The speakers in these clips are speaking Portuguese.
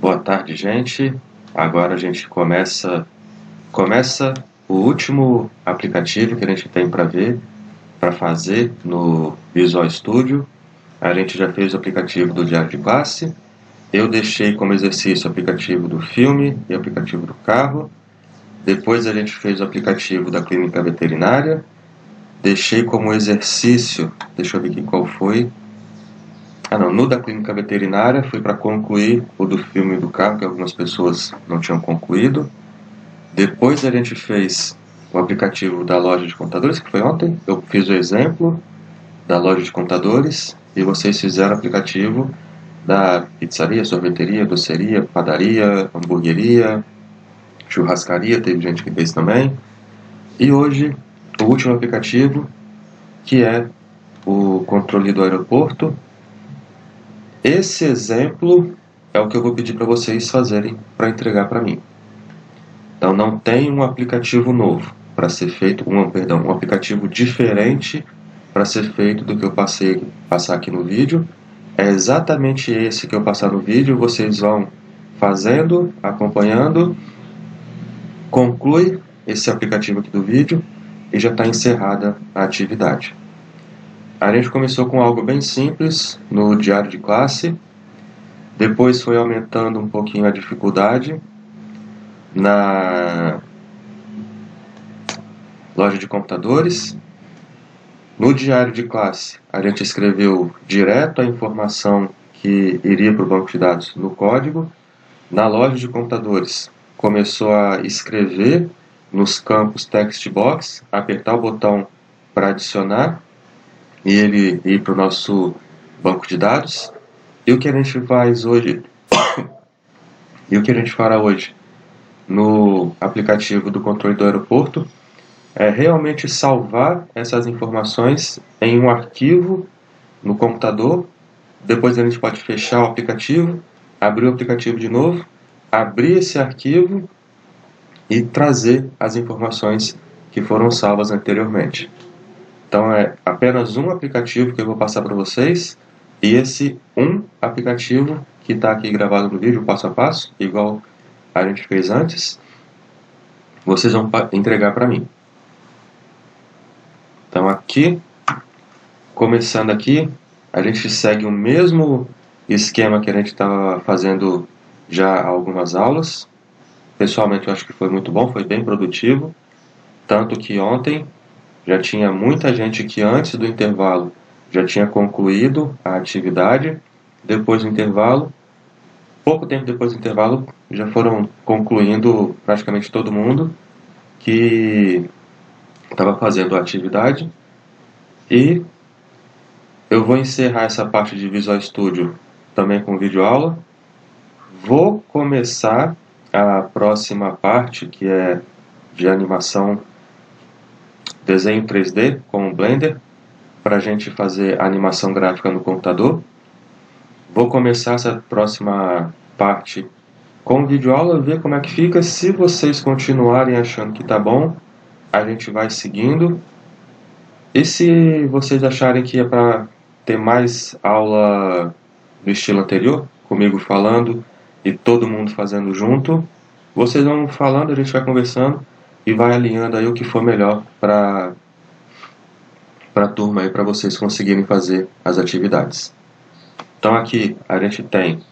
Boa tarde, gente. Agora a gente começa o último aplicativo que a gente tem para fazer no Visual Studio. A gente já fez o aplicativo do Diário de Classe. Eu deixei como exercício o aplicativo do filme e o aplicativo do carro. Depois a gente fez o aplicativo da clínica veterinária. Deixei como exercício, deixa eu ver aqui qual foi. No da clínica veterinária fui para concluir o do filme e do carro, que algumas pessoas não tinham concluído. Depois a gente fez o aplicativo da loja de computadores, que foi ontem. Eu fiz o exemplo da loja de computadores e vocês fizeram o aplicativo da pizzaria, sorveteria, doceria, padaria, hamburgueria, churrascaria, teve gente que fez também. E hoje, o último aplicativo, que é o controle do aeroporto. Esse exemplo é o que eu vou pedir para vocês fazerem para entregar para mim. Então não tem um aplicativo novo para ser feito, um aplicativo diferente para ser feito do que eu passar aqui no vídeo. É exatamente esse que eu passar no vídeo, vocês vão fazendo, acompanhando, conclui esse aplicativo aqui do vídeo e já está encerrada a atividade. A gente começou com algo bem simples no diário de classe, depois foi aumentando um pouquinho a dificuldade na loja de computadores. No diário de classe, a gente escreveu direto a informação que iria para o banco de dados no código. Na loja de computadores, começou a escrever nos campos text box, apertar o botão para adicionar e ele ir para o nosso banco de dados. E o que a gente faz hoje? E o que a gente fará hoje no aplicativo do controle do aeroporto é realmente salvar essas informações em um arquivo no computador. Depois a gente pode fechar o aplicativo, abrir o aplicativo de novo, abrir esse arquivo e trazer as informações que foram salvas anteriormente. Então é apenas um aplicativo que eu vou passar para vocês, e esse um aplicativo que está aqui gravado no vídeo, passo a passo, igual a gente fez antes, vocês vão entregar para mim. Então aqui, começando aqui, a gente segue o mesmo esquema que a gente estava fazendo já há algumas aulas. Pessoalmente eu acho que foi muito bom, foi bem produtivo, tanto que ontem já tinha muita gente que antes do intervalo já tinha concluído a atividade. Depois do intervalo, pouco tempo depois do intervalo, já foram concluindo praticamente todo mundo que estava fazendo a atividade. E eu vou encerrar essa parte de Visual Studio também com videoaula. Vou começar a próxima parte, que é de animação, desenho 3D com o Blender, para a gente fazer animação gráfica no computador. Vou começar essa próxima parte com videoaula, ver como é que fica. Se vocês continuarem achando que tá bom, a gente vai seguindo. E se vocês acharem que é para ter mais aula do estilo anterior, comigo falando e todo mundo fazendo junto, vocês vão falando, a gente vai conversando e vai alinhando aí o que for melhor para a turma aí, para vocês conseguirem fazer as atividades. Então aqui a gente tem,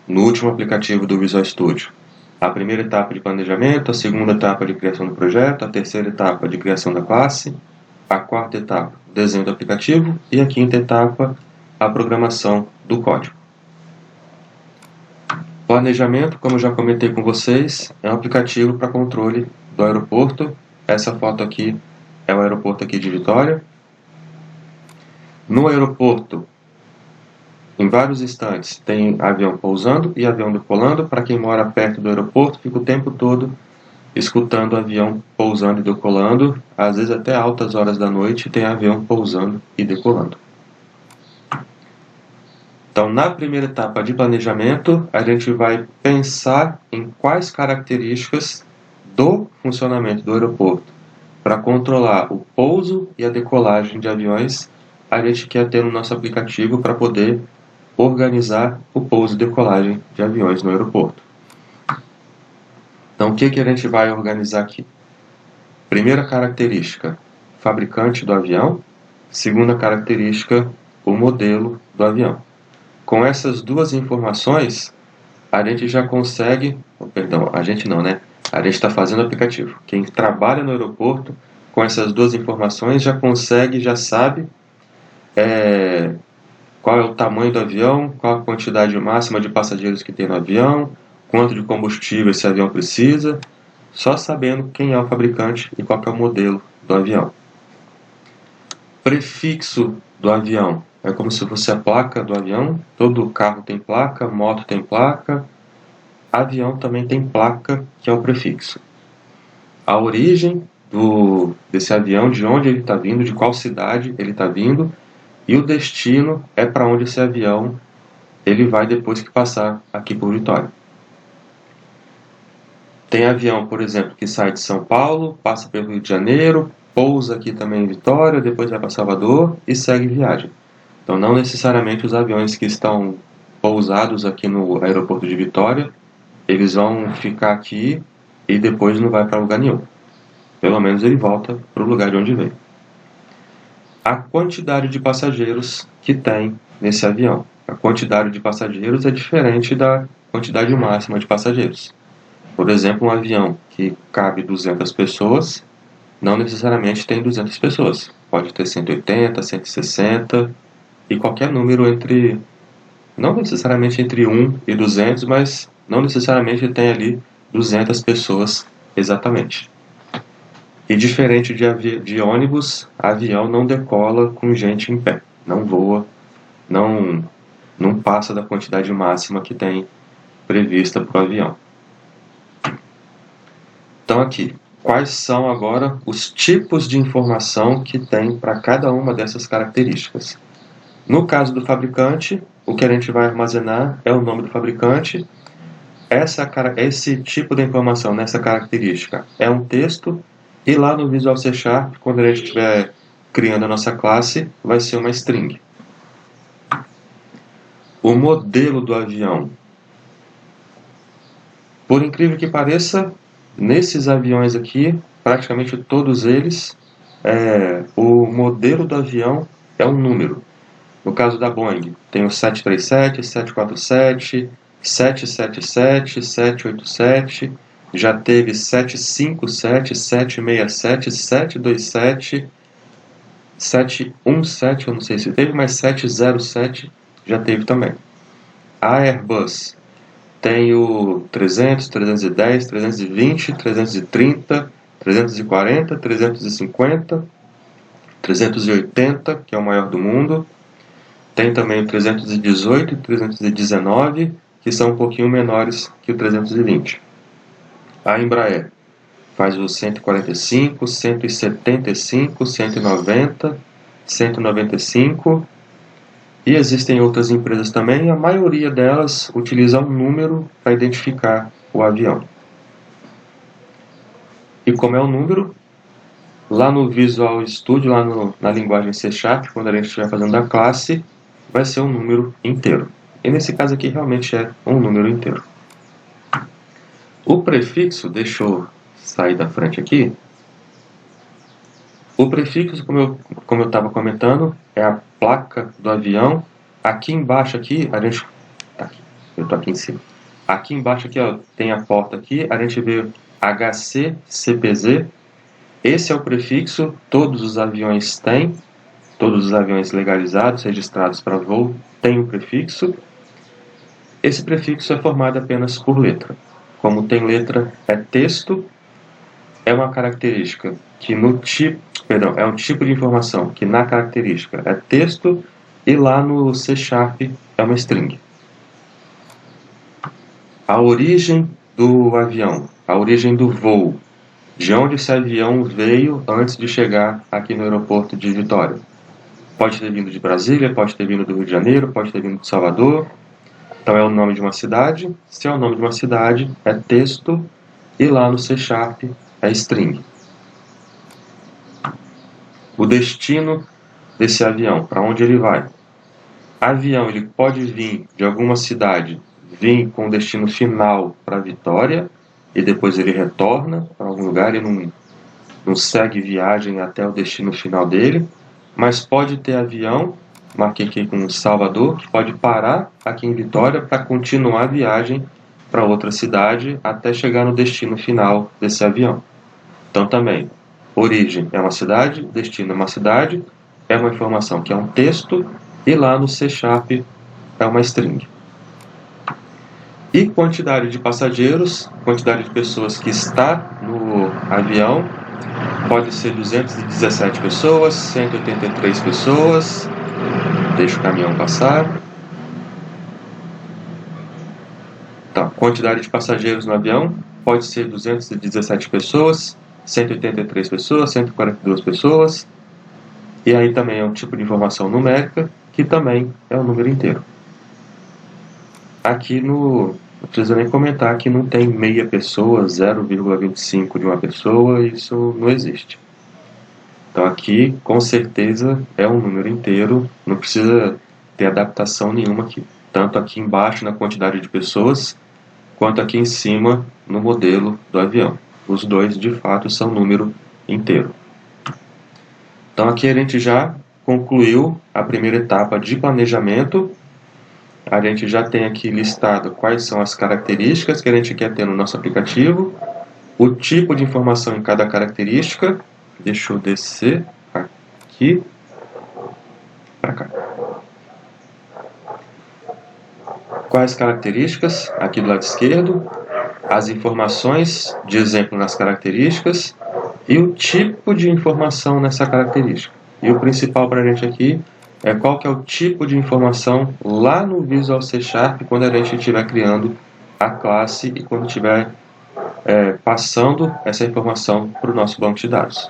no último aplicativo do Visual Studio, a primeira etapa de planejamento, a segunda etapa de criação do projeto, a terceira etapa de criação da classe, a quarta etapa, desenho do aplicativo, e a quinta etapa, a programação do código. Planejamento, como eu já comentei com vocês, é um aplicativo para controle do aeroporto. Essa foto aqui é o aeroporto aqui de Vitória. No aeroporto, em vários instantes, tem avião pousando e avião decolando. Para quem mora perto do aeroporto, fica o tempo todo escutando o avião pousando e decolando. Às vezes até altas horas da noite tem avião pousando e decolando. Então, na primeira etapa de planejamento, a gente vai pensar em quais características do funcionamento do aeroporto para controlar o pouso e a decolagem de aviões a gente quer ter no nosso aplicativo para poder organizar o pouso e decolagem de aviões no aeroporto. Então, o que a gente vai organizar aqui? Primeira característica, fabricante do avião. Segunda característica, o modelo do avião. Com essas duas informações, a gente já consegue... Perdão, a gente não, né? A gente está fazendo o aplicativo. Quem trabalha no aeroporto, com essas duas informações, já consegue, já sabe qual é o tamanho do avião, qual a quantidade máxima de passageiros que tem no avião, quanto de combustível esse avião precisa, só sabendo quem é o fabricante e qual é o modelo do avião. Prefixo do avião é como se fosse a placa do avião. Todo carro tem placa, moto tem placa, avião também tem placa, que é o prefixo. A origem desse avião, de onde ele está vindo, de qual cidade ele está vindo, e o destino é para onde esse avião ele vai depois que passar aqui por Vitória. Tem avião, por exemplo, que sai de São Paulo, passa pelo Rio de Janeiro, pousa aqui também em Vitória, depois vai para Salvador e segue viagem. Então, não necessariamente os aviões que estão pousados aqui no aeroporto de Vitória, eles vão ficar aqui e depois não vai para lugar nenhum. Pelo menos ele volta para o lugar de onde veio. A quantidade de passageiros que tem nesse avião. A quantidade de passageiros é diferente da quantidade máxima de passageiros. Por exemplo, um avião que cabe 200 pessoas, não necessariamente tem 200 pessoas. Pode ter 180, 160 e qualquer número entre... Não necessariamente entre 1 e 200, mas não necessariamente tem ali 200 pessoas exatamente. E diferente de ônibus, avião não decola com gente em pé. Não voa, não passa da quantidade máxima que tem prevista para o avião. Então aqui, quais são agora os tipos de informação que tem para cada uma dessas características? No caso do fabricante, o que a gente vai armazenar é o nome do fabricante. Esse tipo de informação, nessa característica, é um texto. E lá no Visual C Sharp, quando a gente estiver criando a nossa classe, vai ser uma string. O modelo do avião. Por incrível que pareça, nesses aviões aqui, praticamente todos eles, o modelo do avião é um número. No caso da Boeing, tem o 737, 747, 777, 787, já teve 757, 767, 727, 717, eu não sei se teve, mas 707 já teve também. A Airbus tem o 300, 310, 320, 330, 340, 350, 380, que é o maior do mundo. Tem também o 318 e 319, que são um pouquinho menores que o 320. A Embraer faz o 145, 175, 190, 195. E existem outras empresas também, a maioria delas utiliza um número para identificar o avião. E como é o número, lá no Visual Studio, lá na linguagem C Sharp, quando a gente estiver fazendo a classe, vai ser um número inteiro. E nesse caso aqui realmente é um número inteiro. O prefixo, deixa eu sair da frente aqui. O prefixo, como eu estava comentando, é a placa do avião. Aqui embaixo aqui, eu estou aqui em cima. Aqui embaixo aqui, ó, tem a porta aqui, a gente vê HC-CPZ. Esse é o prefixo, todos os aviões têm, todos os aviões legalizados, registrados para voo, têm um prefixo. Esse prefixo é formado apenas por letra. Como tem letra, é texto, é uma característica que é um tipo de informação que na característica é texto e lá no C Sharp é uma string. A origem do avião, a origem do voo, de onde esse avião veio antes de chegar aqui no aeroporto de Vitória. Pode ter vindo de Brasília, pode ter vindo do Rio de Janeiro, pode ter vindo de Salvador. Então é o nome de uma cidade. Se é o nome de uma cidade, é texto e lá no C Sharp é string. O destino desse avião, para onde ele vai. Avião, ele pode vir de alguma cidade, vir com o destino final para Vitória, e depois ele retorna para algum lugar e não segue viagem até o destino final dele, mas pode ter avião, marquei aqui com Salvador, que pode parar aqui em Vitória para continuar a viagem para outra cidade até chegar no destino final desse avião. Então também, origem é uma cidade, destino é uma cidade, é uma informação que é um texto, e lá no C# é uma string. E quantidade de passageiros, quantidade de pessoas que está no avião, pode ser 217 pessoas, 183 pessoas, deixa o caminhão passar. Então, quantidade de passageiros no avião pode ser 217 pessoas, 183 pessoas, 142 pessoas, e aí também é um tipo de informação numérica, que também é um número inteiro. Aqui não precisa nem comentar que não tem meia pessoa, 0,25 de uma pessoa, isso não existe. Então aqui, com certeza, é um número inteiro, não precisa ter adaptação nenhuma aqui. Tanto aqui embaixo na quantidade de pessoas, quanto aqui em cima no modelo do avião. Os dois, de fato, são número inteiro. Então aqui a gente já concluiu a primeira etapa de planejamento. A gente já tem aqui listado quais são as características que a gente quer ter no nosso aplicativo, o tipo de informação em cada característica. Deixa eu descer aqui para cá. Quais características? Aqui do lado esquerdo, as informações de exemplo nas características e o tipo de informação nessa característica. E o principal para a gente aqui é qual que é o tipo de informação lá no Visual C# quando a gente estiver criando a classe e quando estiver passando essa informação para o nosso banco de dados.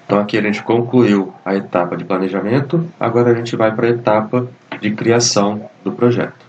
Então aqui a gente concluiu a etapa de planejamento, agora a gente vai para a etapa de criação do projeto.